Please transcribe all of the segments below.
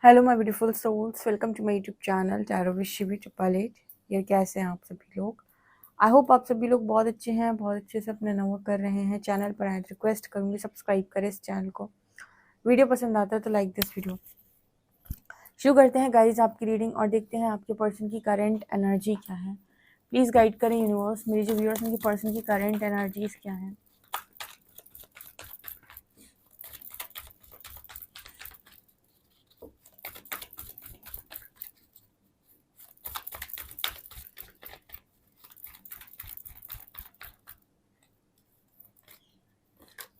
Hello my beautiful souls, welcome to my YouTube channel tarot with Shivi टुपालेट। यार कैसे हैं आप सभी लोग? आई होप आप सभी लोग बहुत अच्छे हैं, बहुत अच्छे से अपने नमो कर रहे हैं। चैनल पर आए रिक्वेस्ट करूंगी सब्सक्राइब करें इस चैनल को। वीडियो पसंद आता है तो लाइक दिस वीडियो। शुरू करते हैं गाइज आपकी रीडिंग और देखते हैं आपके पर्सन की करेंट एनर्जी क्या है। प्लीज़ गाइड करें यूनिवर्स, मेरी जो व्यूअर्स उनकी पर्सन की करेंट एनर्जीज क्या है।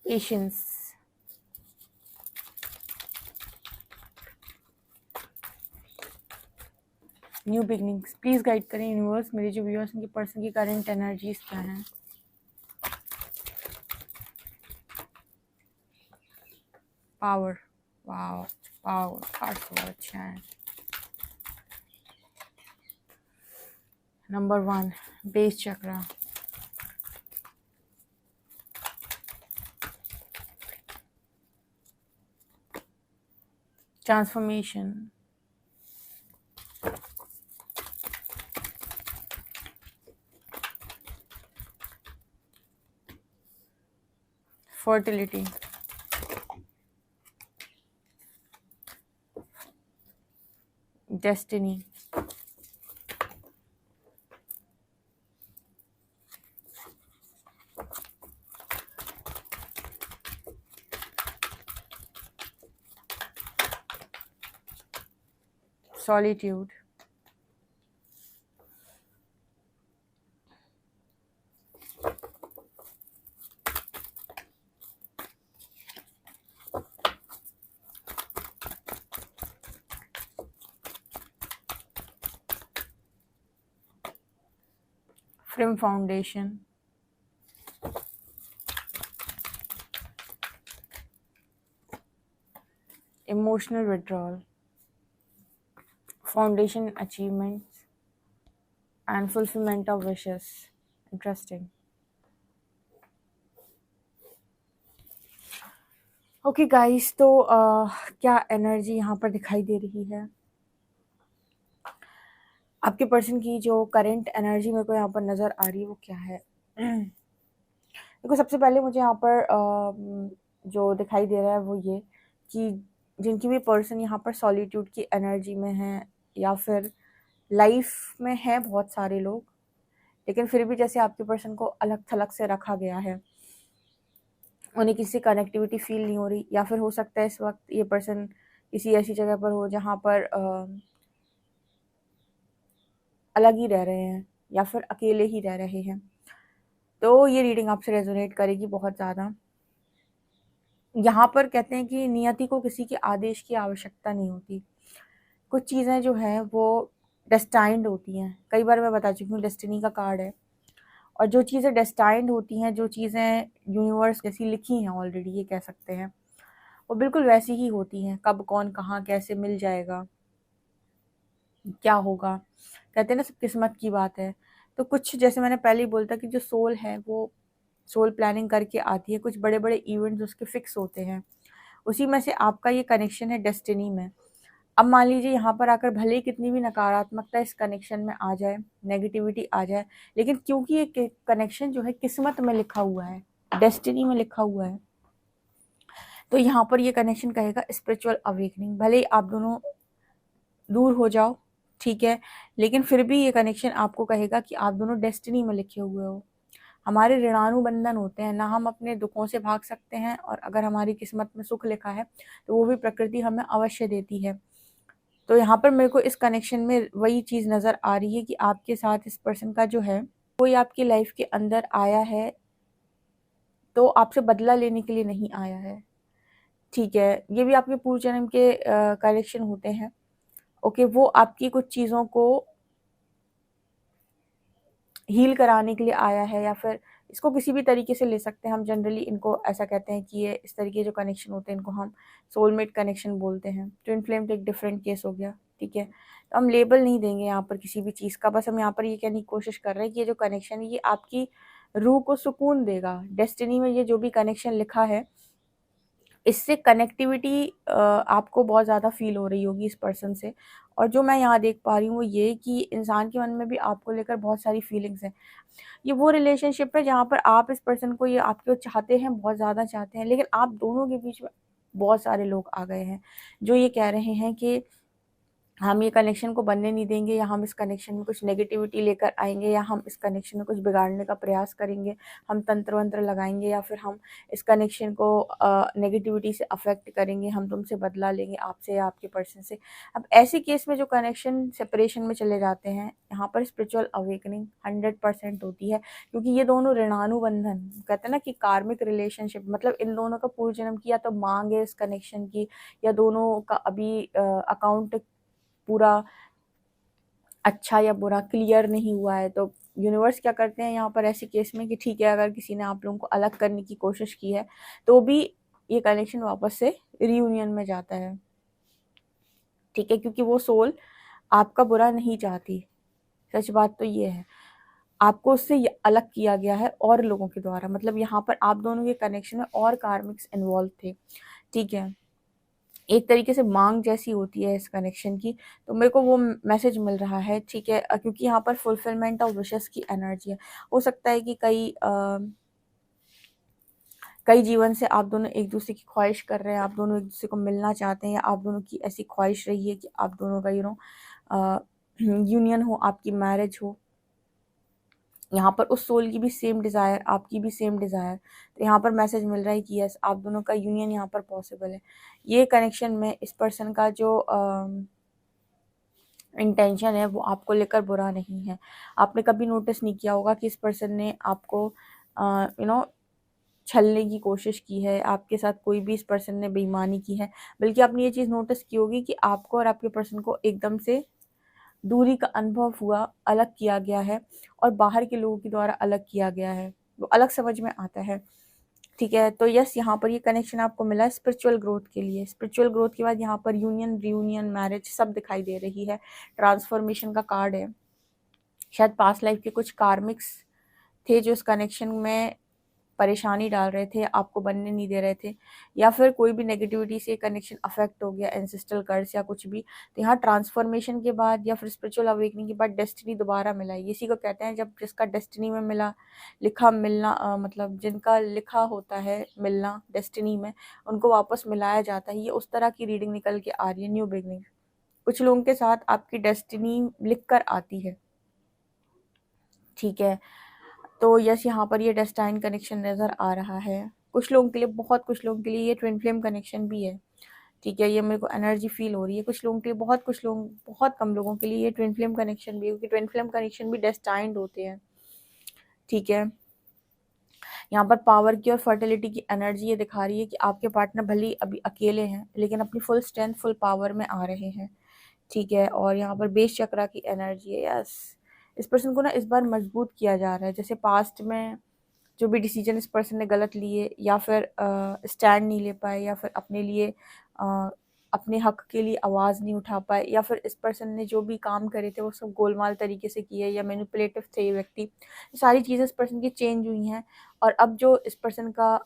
Patience, new beginnings. Please guide करें यूनिवर्स, मेरी जो व्यूअर्स उनकी पर्सन की करेंट एनर्जीज क्या है। पावर, वाओ, पावर कार्ड बहुत अच्छा है। Number 1 base chakra, transformation, fertility, destiny, solitude, firm foundation, emotional withdrawal, foundation achievements and fulfilment of wishes. Interesting. Okay guys, तो क्या एनर्जी यहाँ पर दिखाई दे रही है आपके पर्सन की? जो करंट एनर्जी मेरे को यहाँ पर नज़र आ रही है वो क्या है? देखो, सबसे पहले मुझे यहाँ पर जो दिखाई दे रहा है वो ये कि जिनकी भी पर्सन यहाँ पर सॉलिट्यूड की एनर्जी में है या फिर लाइफ में है बहुत सारे लोग, लेकिन फिर भी जैसे आपके पर्सन को अलग थलग से रखा गया है, उन्हें किसी कनेक्टिविटी फील नहीं हो रही, या फिर हो सकता है इस वक्त ये पर्सन किसी ऐसी जगह पर हो जहाँ पर अलग ही रह रहे हैं या फिर अकेले ही रह रहे हैं। तो ये रीडिंग आपसे रेजोनेट करेगी बहुत ज़्यादा। यहाँ पर कहते हैं कि नियति को किसी के आदेश की आवश्यकता नहीं होती। कुछ चीज़ें जो हैं वो डेस्टाइंड होती हैं। कई बार मैं बता चुकी हूँ, डेस्टिनी का कार्ड है। और जो चीज़ें डेस्टाइंड होती हैं, जो चीज़ें यूनिवर्स जैसी लिखी हैं ऑलरेडी, ये कह सकते हैं, वो बिल्कुल वैसी ही होती हैं। कब कौन कहाँ कैसे मिल जाएगा, क्या होगा, कहते हैं ना, सब किस्मत की बात है। तो कुछ, जैसे मैंने पहले ही बोला था कि जो सोल है वो सोल प्लानिंग करके आती है। कुछ बड़े बड़े इवेंट्स उसके फिक्स होते हैं, उसी में से आपका ये कनेक्शन है डेस्टिनी में। अब मान लीजिए यहाँ पर आकर भले ही कितनी भी नकारात्मकता इस कनेक्शन में आ जाए, नेगेटिविटी आ जाए, लेकिन क्योंकि ये कनेक्शन जो है किस्मत में लिखा हुआ है, डेस्टिनी में लिखा हुआ है, तो यहाँ पर ये कनेक्शन कहेगा स्पिरिचुअल अवेकनिंग। भले ही आप दोनों दूर हो जाओ, ठीक है, लेकिन फिर भी ये कनेक्शन आपको कहेगा कि आप दोनों डेस्टिनी में लिखे हुए हो। हमारे ऋणानुबंधन होते हैं ना, हम अपने दुखों से भाग सकते हैं, और अगर हमारी किस्मत में सुख लिखा है तो वो भी प्रकृति हमें अवश्य देती है। तो यहाँ पर मेरे को इस कनेक्शन में वही चीज़ नज़र आ रही है कि आपके साथ इस पर्सन का जो है, कोई आपकी लाइफ के अंदर आया है तो आपसे बदला लेने के लिए नहीं आया है, ठीक है। ये भी आपके पूर्व जन्म के कनेक्शन होते हैं। ओके, वो आपकी कुछ चीज़ों को हील कराने के लिए आया है, या फिर इसको किसी भी तरीके से ले सकते हैं। हम जनरली इनको ऐसा कहते हैं कि ये इस तरीके के जो कनेक्शन होते हैं इनको हम सोलमेट कनेक्शन बोलते हैं। ट्विन फ्लेम तो एक डिफरेंट केस हो गया, ठीक है। तो हम लेबल नहीं देंगे यहाँ पर किसी भी चीज़ का, बस हम यहाँ पर ये कहने की कोशिश कर रहे हैं कि ये जो कनेक्शन है ये आपकी रूह को सुकून देगा। डेस्टिनी में ये जो भी कनेक्शन लिखा है इससे कनेक्टिविटी आपको बहुत ज़्यादा फ़ील हो रही होगी इस पर्सन से। और जो मैं यहाँ देख पा रही हूँ वो ये कि इंसान के मन में भी आपको लेकर बहुत सारी फीलिंग्स हैं। ये वो रिलेशनशिप है जहाँ पर आप इस पर्सन को, ये आपको चाहते हैं, बहुत ज़्यादा चाहते हैं, लेकिन आप दोनों के बीच में बहुत सारे लोग आ गए हैं जो ये कह रहे हैं कि हम ये कनेक्शन को बनने नहीं देंगे, या हम इस कनेक्शन में कुछ नेगेटिविटी लेकर आएंगे, या हम इस कनेक्शन में कुछ बिगाड़ने का प्रयास करेंगे, हम तंत्र वंत्र लगाएंगे, या फिर हम इस कनेक्शन को नेगेटिविटी से अफेक्ट करेंगे, हम तुमसे बदला लेंगे, आपसे या आपके पर्सन से। अब ऐसे केस में जो कनेक्शन सेपरेशन में चले जाते हैं, यहाँ पर स्पिरिचुअल अवेकनिंग 100% होती है, क्योंकि ये दोनों ऋणानुबंधन, कहते हैं ना कि कार्मिक रिलेशनशिप, मतलब इन दोनों का पूर्व जन्म की या तो मांग है इस कनेक्शन की, या दोनों का अभी अकाउंट पूरा अच्छा या बुरा क्लियर नहीं हुआ है। तो यूनिवर्स क्या करते हैं यहाँ पर ऐसे केस में कि ठीक है, अगर किसी ने आप लोगों को अलग करने की कोशिश की है तो भी ये कनेक्शन वापस से रियूनियन में जाता है, ठीक है, क्योंकि वो सोल आपका बुरा नहीं चाहती। सच बात तो ये है, आपको उससे अलग किया गया है और लोगों के द्वारा, मतलब यहाँ पर आप दोनों के कनेक्शन में और कार्मिक्स इन्वॉल्व थे, ठीक है। एक तरीके से मांग जैसी होती है इस कनेक्शन की। तो मेरे को वो मैसेज मिल रहा है, ठीक है, क्योंकि यहाँ पर फुलफिलमेंट ऑफ विशेस की एनर्जी है। हो सकता है कि कई जीवन से आप दोनों एक दूसरे की ख्वाहिश कर रहे हैं, आप दोनों एक दूसरे को मिलना चाहते हैं, या आप दोनों की ऐसी ख्वाहिश रही है कि आप दोनों का यूनियन हो, आपकी मैरिज हो। यहाँ पर उस सोल की भी सेम डिज़ायर, आपकी भी सेम डिज़ायर। तो यहाँ पर मैसेज मिल रहा है कि यस, आप दोनों का यूनियन यहाँ पर पॉसिबल है। ये कनेक्शन में इस पर्सन का जो इंटेंशन है वो आपको लेकर बुरा नहीं है। आपने कभी नोटिस नहीं किया होगा कि इस पर्सन ने आपको छलने की कोशिश की है, आपके साथ कोई भी इस पर्सन ने बेईमानी की है, बल्कि आपने ये चीज़ नोटिस की होगी कि आपको और आपके पर्सन को एकदम से दूरी का अनुभव हुआ, अलग किया गया है, और बाहर के लोगों के द्वारा अलग किया गया है, वो अलग समझ में आता है, ठीक है। तो यस, यहाँ पर ये कनेक्शन आपको मिला है स्पिरिचुअल ग्रोथ के लिए। स्पिरिचुअल ग्रोथ के बाद यहाँ पर यूनियन, रियूनियन, मैरिज सब दिखाई दे रही है। ट्रांसफॉर्मेशन का कार्ड है। शायद पास्ट लाइफ के कुछ कार्मिक्स थे जो इस कनेक्शन में परेशानी डाल रहे थे, आपको बनने नहीं दे रहे थे, या फिर कोई भी नेगेटिविटी से कनेक्शन अफेक्ट हो गया, एंसेस्ट्रल कर्स या कुछ भी। तो यहाँ ट्रांसफॉर्मेशन के बाद या फिर स्पिरिचुअल अवेकनिंग के बाद डेस्टिनी दोबारा मिला है। इसी को कहते हैं जब जिसका डेस्टिनी में मिला, लिखा मिलना, मतलब जिनका लिखा होता है मिलना डेस्टिनी में, उनको वापस मिलाया जाता है। ये उस तरह की रीडिंग निकल के आ रही है, न्यू बिगनिंग। कुछ लोगों के साथ आपकी डेस्टिनी लिख कर आती है, ठीक है। तो यस, यहाँ पर ये डेस्टाइन कनेक्शन नज़र आ रहा है कुछ लोगों के लिए, बहुत कुछ लोगों के लिए ये ट्विन फ्लेम कनेक्शन भी है, ठीक है। ये मेरे को एनर्जी फील हो रही है कुछ लोगों के लिए, बहुत कुछ लोग, बहुत कम लोगों के लिए ये ट्विन फ्लेम कनेक्शन भी है, क्योंकि ट्विन फ्लेम कनेक्शन भी डेस्टाइंड होते हैं, ठीक है। यहाँ पर पावर की और फर्टिलिटी की एनर्जी ये दिखा रही है कि आपके पार्टनर भले ही अभी अकेले हैं, लेकिन अपनी फुल स्ट्रेंथ, फुल पावर में आ रहे हैं, ठीक है। और यहाँ पर बेस चक्रा की एनर्जी है। यस, इस पर्सन को ना इस बार मजबूत किया जा रहा है। जैसे पास्ट में जो भी डिसीजन इस पर्सन ने गलत लिए, या फिर स्टैंड नहीं ले पाए, या फिर अपने लिए अपने हक के लिए आवाज़ नहीं उठा पाए, या फिर इस पर्सन ने जो भी काम करे थे वो सब गोलमाल तरीके से किए, या मैनिपुलेटिव थे ये व्यक्ति, सारी चीज़ें इस पर्सन की चेंज हुई हैं। और अब जो इस पर्सन का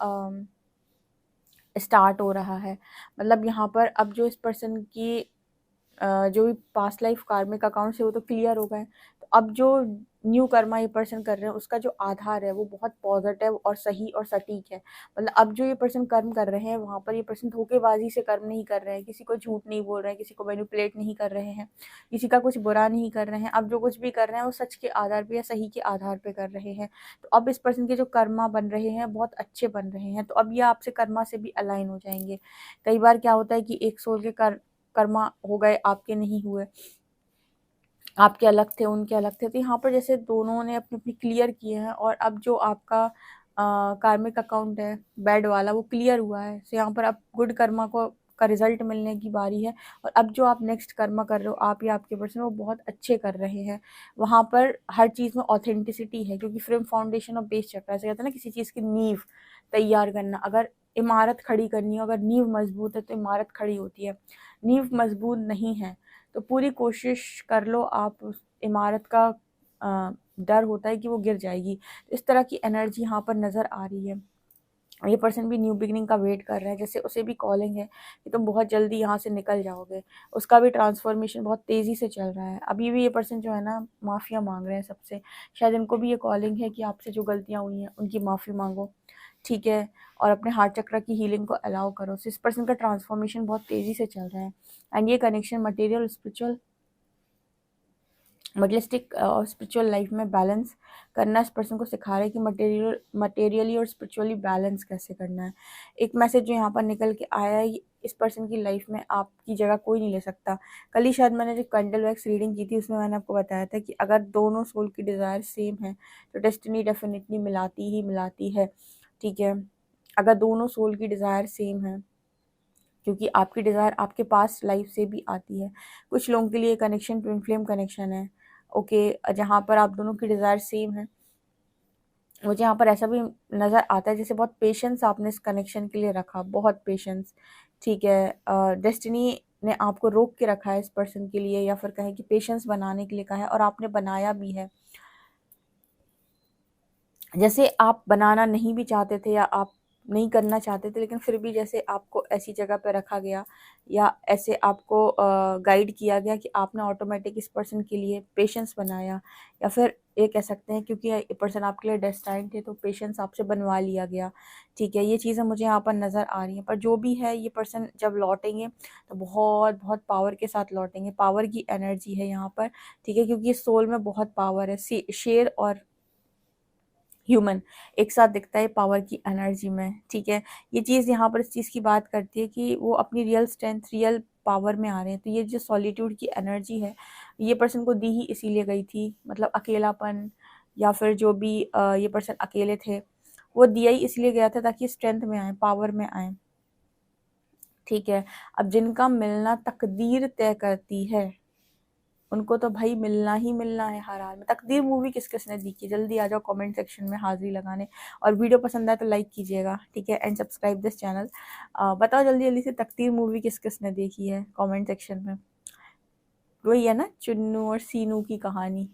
स्टार्ट हो रहा है, मतलब यहाँ पर अब जो इस पर्सन की जो भी पास्ट लाइफ कार्मिक अकाउंट्स है वो तो क्लियर हो गए। तो अब जो न्यू कर्मा ये पर्सन कर रहे हैं उसका जो आधार है वो बहुत पॉजिटिव और सही और सटीक है। मतलब अब जो ये पर्सन कर्म कर रहे हैं वहाँ पर ये पर्सन धोखेबाजी से कर्म नहीं कर रहे हैं, किसी को झूठ नहीं बोल रहे हैं, किसी को मैनिपुलेट नहीं कर रहे हैं, किसी का कुछ बुरा नहीं कर रहे हैं। अब जो कुछ भी कर रहे हैं वो सच के आधार पर या सही के आधार पर कर रहे हैं। तो अब इस पर्सन के जो कर्मा बन रहे हैं बहुत अच्छे बन रहे हैं। तो अब ये आपसे कर्मा से भी अलाइन हो जाएंगे। कई बार क्या होता है कि एक सोल के कर्मा हो गए, आपके नहीं हुए, आपके अलग थे, उनके अलग थे। तो यहाँ पर जैसे दोनों ने अपने अपने क्लियर किए हैं, और अब जो आपका कार्मिक अकाउंट है बैड वाला वो क्लियर हुआ है। तो यहाँ पर अब गुड कर्मा को का रिजल्ट मिलने की बारी है। और अब जो आप नेक्स्ट कर्मा कर रहे हो, आप या आपके पर्सन, वो बहुत अच्छे कर रहे हैं। वहाँ पर हर चीज़ में ऑथेंटिसिटी है, क्योंकि फ्रेम फाउंडेशन और बेस चक्र से कहते हैं ना, किसी चीज़ की नींव तैयार करना। अगर इमारत खड़ी करनी हो, अगर नींव मजबूत है तो इमारत खड़ी होती है। नींव मजबूत नहीं है तो पूरी कोशिश कर लो आप, उस इमारत का डर होता है कि वो गिर जाएगी। इस तरह की एनर्जी यहाँ पर नज़र आ रही है। ये पर्सन भी न्यू बिगिनिंग का वेट कर रहा है, जैसे उसे भी कॉलिंग है कि तुम बहुत जल्दी यहाँ से निकल जाओगे। उसका भी ट्रांसफॉर्मेशन बहुत तेज़ी से चल रहा है। अभी भी ये पर्सन जो है ना माफ़िया मांग रहे हैं सबसे, शायद इनको भी ये कॉलिंग है कि आपसे जो गलतियाँ हुई हैं उनकी माफ़ी मांगो, ठीक है, और अपने हार्ट चक्र की हीलिंग को अलाउ करो। So, इस पर्सन का ट्रांसफॉर्मेशन बहुत तेज़ी से चल रहा है। एंड ये कनेक्शन मटेरियल स्पिरिचुअल मटेरियलिस्टिक और स्पिरिचुअल लाइफ में बैलेंस करना इस पर्सन को सिखा रहा है कि मटेरियली और स्पिरिचुअली बैलेंस कैसे करना है। एक मैसेज जो यहाँ पर निकल के आया है, इस पर्सन की लाइफ में आपकी जगह कोई नहीं ले सकता। कल ही शायद मैंने जो कैंडल वैक्स रीडिंग की थी उसमें मैंने आपको बताया था कि अगर दोनों सोल की डिज़ायर सेम है तो डेस्टिनी डेफिनेटली मिलाती है, ठीक है। अगर दोनों सोल की डिज़ायर सेम है, क्योंकि आपकी डिज़ायर आपके पास लाइफ से भी आती है। कुछ लोगों के लिए कनेक्शन ट्विन फ्लेम कनेक्शन है, ओके, जहाँ पर आप दोनों की डिज़ायर सेम है। मुझे यहाँ पर ऐसा भी नज़र आता है जैसे बहुत पेशेंस आपने इस कनेक्शन के लिए रखा, बहुत पेशेंस, ठीक है। डेस्टिनी ने आपको रोक के रखा है इस पर्सन के लिए, या फिर कहें कि पेशेंस बनाने के लिए कहा है, और आपने बनाया भी है। जैसे आप बनाना नहीं भी चाहते थे या आप नहीं करना चाहते थे, लेकिन फिर भी जैसे आपको ऐसी जगह पे रखा गया या ऐसे आपको गाइड किया गया कि आपने ऑटोमेटिक इस पर्सन के लिए पेशेंस बनाया, या फिर ये कह सकते हैं क्योंकि ये पर्सन आपके लिए डेस्टाइन्ड थे तो पेशेंस आपसे बनवा लिया गया, ठीक है। ये चीज़ें मुझे यहाँ पर नज़र आ रही हैं। पर जो भी है, ये पर्सन जब लौटेंगे तो बहुत बहुत पावर के साथ लौटेंगे। पावर की एनर्जी है यहाँ पर, ठीक है, क्योंकि सोल में बहुत पावर है। शेर और ह्यूमन एक साथ दिखता है पावर की एनर्जी में, ठीक है। ये चीज़ यहाँ पर इस चीज़ की बात करती है कि वो अपनी रियल स्ट्रेंथ, रियल पावर में आ रहे हैं। तो ये जो सॉलिट्यूड की एनर्जी है, ये पर्सन को दी ही इसीलिए गई थी, मतलब अकेलापन या फिर जो भी ये पर्सन अकेले थे वो दिया ही इसलिए गया था ताकि स्ट्रेंथ में आए, पावर में आए, ठीक है। अब जिनका मिलना तकदीर तय करती है उनको तो भाई मिलना ही मिलना है हर हाल में। तकदीर मूवी किस किसने देखी है? जल्दी आ जाओ कमेंट सेक्शन में हाजिरी लगाने, और वीडियो पसंद आए तो लाइक कीजिएगा, ठीक है, एंड सब्सक्राइब दिस चैनल। बताओ जल्दी जल्दी से तकदीर मूवी किस किसने देखी है कमेंट सेक्शन में। वही है ना, चुन्नू और सीनू की कहानी,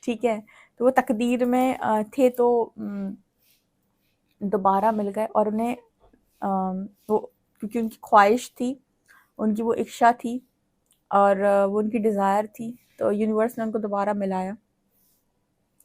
ठीक है। तो वो तकदीर में थे तो दोबारा मिल गए, और उन्हें वो क्योंकि उनकी ख्वाहिश थी, उनकी वो इच्छा थी, और वो उनकी डिज़ायर थी, तो यूनिवर्स ने उनको दोबारा मिलाया।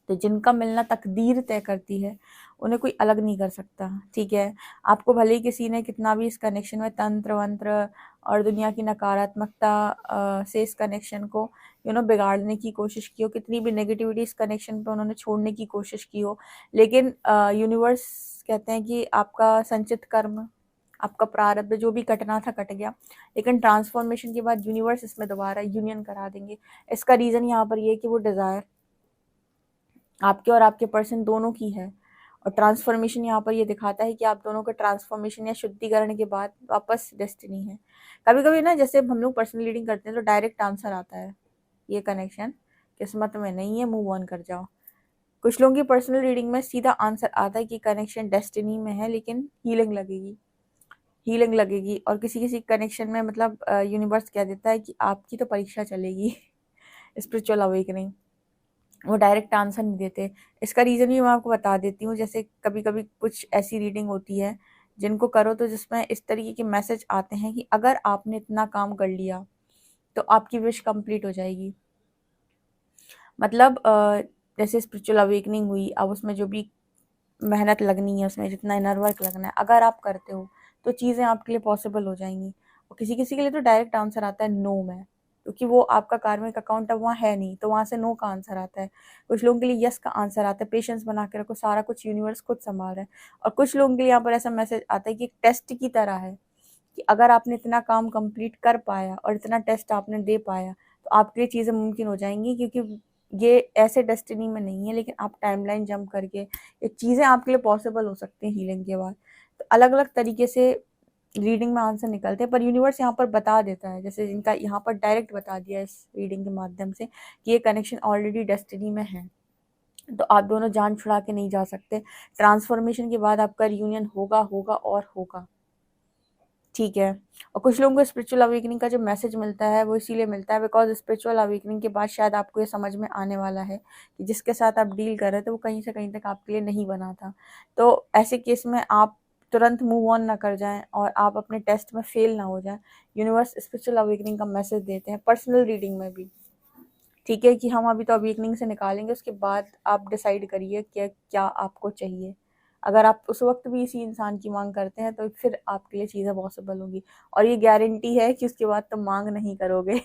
तो जिनका मिलना तकदीर तय करती है उन्हें कोई अलग नहीं कर सकता, ठीक है। आपको भले ही किसी ने कितना भी इस कनेक्शन में तंत्र वंत्र और दुनिया की नकारात्मकता से इस कनेक्शन को बिगाड़ने की कोशिश की हो, कितनी भी नेगेटिविटी इस कनेक्शन पे उन्होंने छोड़ने की कोशिश की हो, लेकिन यूनिवर्स कहते हैं कि आपका संचित कर्म, आपका प्रारब्ध जो भी कटना था कट गया, लेकिन ट्रांसफॉर्मेशन के बाद यूनिवर्स इसमें दोबारा यूनियन करा देंगे। इसका रीज़न यहाँ पर ये है कि वो डिज़ायर आपके और आपके पर्सन दोनों की है, और ट्रांसफॉर्मेशन यहाँ पर ये दिखाता है कि आप दोनों का ट्रांसफॉर्मेशन या शुद्धिकरण के बाद वापस डेस्टिनी है। कभी कभी ना जैसे हम लोग पर्सनल रीडिंग करते हैं तो डायरेक्ट आंसर आता है, ये कनेक्शन किस्मत में नहीं है, मूव ऑन कर जाओ। कुछ लोगों की पर्सनल रीडिंग में सीधा आंसर आता है कि कनेक्शन डेस्टिनी में है, लेकिन हीलिंग लगेगी। और किसी किसी कनेक्शन में मतलब यूनिवर्स कह देता है कि आपकी तो परीक्षा चलेगी स्पिरिचुअल अवेकनिंग। वो डायरेक्ट आंसर नहीं देते। इसका रीज़न भी मैं आपको बता देती हूँ। जैसे कभी कभी कुछ ऐसी रीडिंग होती है जिनको करो तो जिसमें इस तरीके के मैसेज आते हैं कि अगर आपने इतना काम कर लिया तो आपकी विश कंप्लीट हो जाएगी। मतलब जैसे स्पिरिचुअल अवेकनिंग हुई, अब उसमें जो भी मेहनत लगनी है, उसमें जितना इनर वर्क लगना है, अगर आप करते हो तो चीज़ें आपके लिए पॉसिबल हो जाएंगी। और किसी किसी के लिए तो डायरेक्ट आंसर आता है नो में, क्योंकि वो आपका कार्मिक अकाउंट अब वहाँ है नहीं, तो वहाँ से नो का आंसर आता है। कुछ लोगों के लिए यस का आंसर आता है, पेशेंस बना के रखो, सारा कुछ यूनिवर्स खुद संभाल रहा है। और कुछ लोगों के लिए यहाँ पर ऐसा मैसेज आता है कि एक टेस्ट की तरह है कि अगर आपने इतना काम कंप्लीट कर पाया और इतना टेस्ट आपने दे पाया तो आपके लिए चीज़ें मुमकिन हो जाएंगी, क्योंकि ये ऐसे डेस्टिनी में नहीं है, लेकिन आप टाइमलाइन जंप करके ये चीज़ें आपके लिए पॉसिबल हो सकती हैं हीलिंग के बाद। तो अलग अलग तरीके से रीडिंग में आंसर निकलते हैं, पर यूनिवर्स यहाँ पर बता देता है, जैसे जिनका यहाँ पर डायरेक्ट बता दिया इस रीडिंग के माध्यम से कि ये कनेक्शन ऑलरेडी डेस्टिनी में है, तो आप दोनों जान छुड़ा के नहीं जा सकते। ट्रांसफॉर्मेशन के बाद आपका रियूनियन होगा होगा और होगा, ठीक है। और कुछ लोगों को स्पिरिचुअल अवेकनिंग का जो मैसेज मिलता है वो इसीलिए मिलता है बिकॉज स्पिरिचुअल अवेकनिंग के बाद शायद आपको ये समझ में आने वाला है कि जिसके साथ आप डील कर रहे थे वो कहीं से कहीं तक आपके लिए नहीं बना था। तो ऐसे केस में आप तुरंत मूव ऑन ना कर जाएं और आप अपने टेस्ट में फेल ना हो जाएं। यूनिवर्स स्पिरिचुअल अवेकनिंग का मैसेज देते हैं पर्सनल रीडिंग में भी। ठीक है कि हम अभी तो अवेकनिंग से निकालेंगे, उसके बाद आप डिसाइड करिए कि क्या आपको चाहिए। अगर आप उस वक्त भी इसी इंसान की मांग करते हैं तो फिर आपके लिए चीज़ें पॉसिबल होंगी और ये गारंटी है कि उसके बाद तुम मांग नहीं करोगे।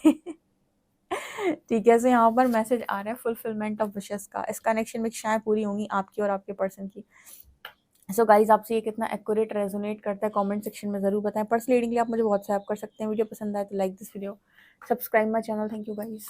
ठीक है। सो यहाँ पर मैसेज आ रहा है फुलफिलमेंट ऑफ विशेस का। इस कनेक्शन में इच्छाएं पूरी होंगी आपकी और आपके पर्सन की। सो गाइज आपसे ये कितना एक्यूरेट रेजोनेट करता है कमेंट सेक्शन में ज़रूर बताएं। पर्सनल रीडिंग के लिए आप मुझे व्हाट्सएप कर सकते हैं। वीडियो पसंद आए तो like this video, subscribe my channel. Thank you guys.